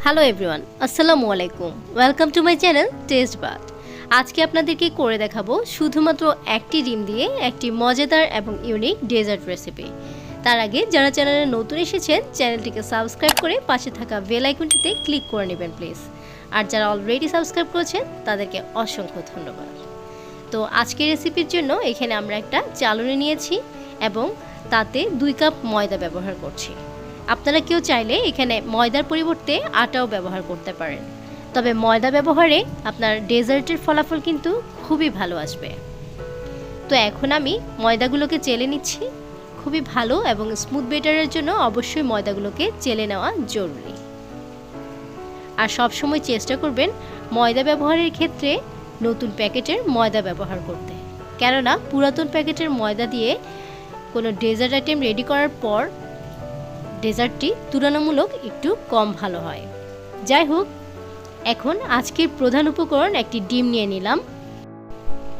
Hello everyone, আসসালামু আলাইকুম। Welcome to my channel test but. আজকে আপনাদেরকে করে দেখাবো শুধুমাত্র একটি ডিম দিয়ে একটি মজাদার এবং ইউনিক ডেজার্ট রেসিপি। তার আগে যারা চ্যানেলে নতুন এসেছেন চ্যানেলটিকে সাবস্ক্রাইব করে পাশে থাকা বেল আইকনটিতে ক্লিক করে নেবেন প্লিজ। আর যারা অলরেডি সাবস্ক্রাইব করেছেন তাদেরকে অসংখ্য ধন্যবাদ। তো আজকের রেসিপির জন্য এখানে আমরা একটা চালনি নিয়েছি এবং তাতে 2 কাপ ময়দা ব্যবহার করছি। আপনারা কেউ চাইলে এখানে ময়দার পরিবর্তে আটাও ব্যবহার করতে পারেন, তবে ময়দা ব্যবহারে আপনার ডেজার্টের ফলাফল কিন্তু খুবই ভালো আসবে। তো এখন আমি ময়দাগুলোকে চেলে নিচ্ছি। খুবই ভালো এবং স্মুথ বেটারের জন্য অবশ্যই ময়দাগুলোকে চেলে নেওয়া জরুরি। আর সব সময় চেষ্টা করবেন ময়দা ব্যবহারের ক্ষেত্রে নতুন প্যাকেটের ময়দা ব্যবহার করতে, কেননা পুরাতন প্যাকেটের ময়দা দিয়ে কোনো ডেজার্ট আইটেম রেডি করার পর ডেজার্টটি তুলনামূলক একটু কম ভালো হয়। যাই হোক, এখন আজকের প্রধান উপকরণ একটি ডিম নিয়ে নিলাম।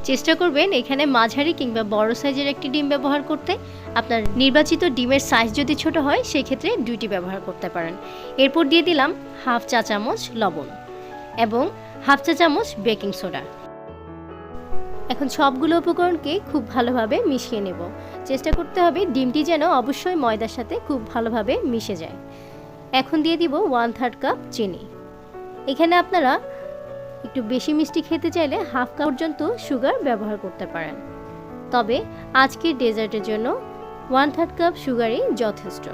চেষ্টা করবেন এখানে মাঝারি কিংবা বড় সাইজের একটি ডিম ব্যবহার করতে। আপনার নির্বাচিত ডিমের সাইজ যদি ছোট হয় সেক্ষেত্রে 2টি ব্যবহার করতে পারেন। এরপর দিয়ে দিলাম হাফ চা চামচ লবণ এবং হাফ চা চামচ বেকিং সোডা। এখন সবগুলো উপকরণকে খুব ভালোভাবে মিশিয়ে নেব। চেষ্টা করতে হবে ডিমটি যেন অবশ্যই ময়দার সাথে খুব ভালোভাবে মিশে যায়। এখন দিয়ে দিব 1/3 কাপ চিনি। এখানে আপনারা একটু বেশি মিষ্টি খেতে চাইলে হাফ কাপ পর্যন্ত সুগার ব্যবহার করতে পারেন, তবে আজকের ডেজার্টের জন্য 1/3 কাপ সুগারই যথেষ্ট।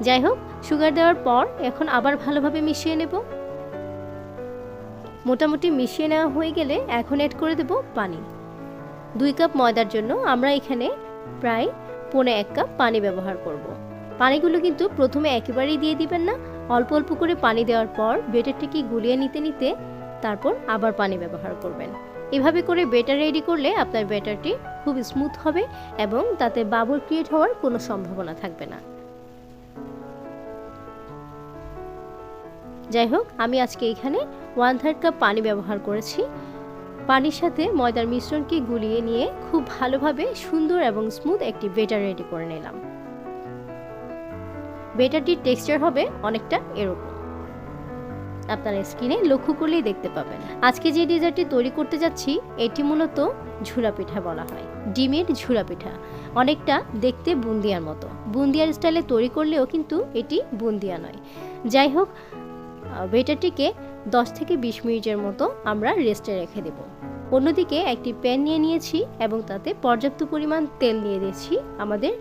যাই হোক, সুগার দেওয়ার পর এখন আবার ভালোভাবে মিশিয়ে নেব। মোটামুটি মিশিয়ে নেওয়া হয়ে গেলে এখন অ্যাড করে দেব পানি। 2 কাপ ময়দার জন্য আমরা এখানে প্রায় 1.5 কাপ পানি ব্যবহার করব। পানিগুলো কিন্তু প্রথমে একেবারেই দিয়ে দিবেন না, অল্প অল্প করে পানি দেওয়ার পর বেটারটিকে গুলিয়ে নিতে নিতে তারপর আবার পানি ব্যবহার করবেন। এভাবে করে বেটার রেডি করলে আপনার বেটারটি খুব স্মুথ হবে এবং তাতে বাবল ক্রিয়েট হওয়ার কোনো সম্ভাবনা থাকবে না। যাই হোক, আমি আজকে এখানে 1/3 কাপ পানি ব্যবহার করেছি। পানির সাথে ময়দার মিশ্রণকে গুলিয়ে নিয়ে খুব ভালোভাবে সুন্দর এবং স্মুথ একটি বেটার রেডি করে নিলাম। বেটারটির টেক্সচার হবে অনেকটা এরকম, আপনারা স্ক্রিনে লক্ষ্য করলেই দেখতে পাবেন। আজকে যে ডেজার্টটি তৈরি করতে যাচ্ছি এটি মূলত ঝুরা পিঠা বলা হয়। ডিমের ঝুরা পিঠা, অনেকটা দেখতে বুন্দিয়ার মতো। বুন্দিয়ার স্টাইলে তৈরি করলেও কিন্তু এটি বুন্দিয়া নয়। যাই হোক, বেটারটিকে 10 থেকে 20 মিনিটের মতো আমরা রেস্টে রেখে দেব। অন্যদিকে একটি প্যান নিয়ে নিয়েছি এবং তাতে পর্যাপ্ত পরিমাণ তেল দিয়ে দিয়েছি আমাদের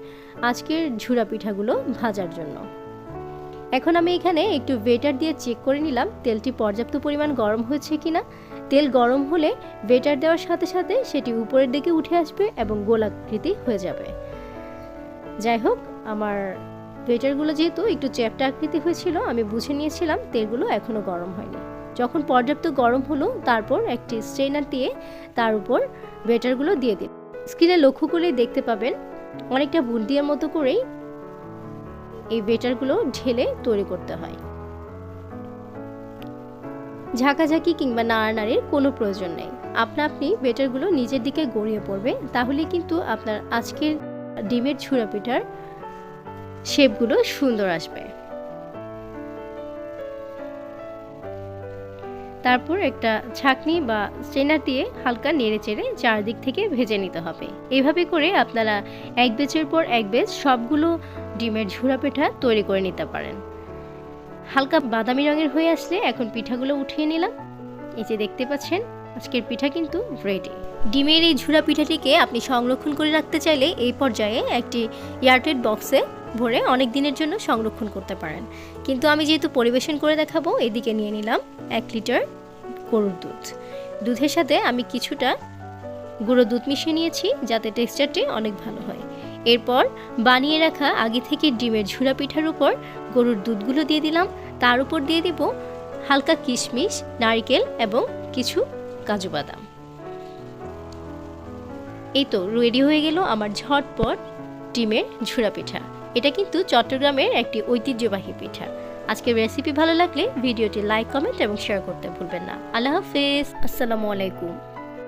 আজকের ঝুরা পিঠাগুলো ভাজার জন্য। এখন আমি এখানে একটু বেটার দিয়ে চেক করে নিলাম তেলটি পর্যাপ্ত পরিমাণ গরম হয়েছে কিনা। তেল গরম হলে বেটার দেওয়ার সাথে সাথে সেটি উপরের দিকে উঠে আসবে এবং গোলাকৃতি হয়ে যাবে। যাই হোক, আমার বেটারগুলো যেহেতু একটু চ্যাপ্টা আকৃতি হয়েছিল, আমি বুঝে নিয়েছিলাম তেলগুলো এখনও গরম হয়নি। যখন পর্যাপ্ত গরম হলো তারপর একটি স্ট্রেনার দিয়ে তার উপর বেটারগুলো দিয়ে দিন। স্ক্রিনে লক্ষ্য করলেই দেখতে পাবেন অনেকটা বুন্দিয়ার মতো করেই এই বেটারগুলো ঢেলে তৈরি করতে হয়। ঝাঁকাঝাঁকি কিংবা নাড়ানাড়ির কোনো প্রয়োজন নেই। আপনি বেটারগুলো নিচের দিকে গড়িয়ে পড়বে, তাহলে কিন্তু আপনার আজকের ডিমের ঝুরা পিঠার শেপগুলো সুন্দর আসবে। তারপর একটা ছাঁকনি বা স্ট্রেনার দিয়ে হালকা নেড়ে চেড়ে চারদিক থেকে ভেজে নিতে হবে। এইভাবে করে আপনারা এক ব্যাচের পর এক ব্যাচ সবগুলো ডিমের ঝুরা পিঠা তৈরি করে নিতে পারেন। হালকা বাদামি রঙের হয়ে আসলে এখন পিঠাগুলো উঠিয়ে নিলাম। এই যে দেখতে পাচ্ছেন আজকের পিঠা কিন্তু রেডি। ডিমের এই ঝুরা পিঠাটিকে আপনি সংরক্ষণ করে রাখতে চাইলে এই পর্যায়ে একটি এয়ারটাইট বক্সে ভরে অনেক দিনের জন্য সংরক্ষণ করতে পারেন। কিন্তু আমি যেহেতু পরিবেশন করে দেখাবো, এদিকে নিয়ে নিলাম 1 লিটার গরুর দুধ। দুধের সাথে আমি কিছুটা গুঁড়ো দুধ মিশিয়ে নিয়েছি যাতে টেক্সচারটি অনেক ভালো হয়। এরপর বানিয়ে রাখা আগে থেকে ডিমের ঝুরা পিঠার উপর গরুর দুধগুলো দিয়ে দিলাম। তার উপর দিয়ে দেব হালকা কিশমিশ, নারকেল এবং কিছু কাজু বাদাম। এই তো রেডি হয়ে গেল আমার ঝটপট ডিমের ঝুরা পিঠা। এটা কিন্তু চট্টগ্রামের একটি ঐতিহ্যবাহী পিঠা। আজকের রেসিপি ভালো লাগলে ভিডিওটি লাইক, কমেন্ট এবং শেয়ার করতে ভুলবেন না। আল্লাহ হাফেজ, আসসালামু আলাইকুম।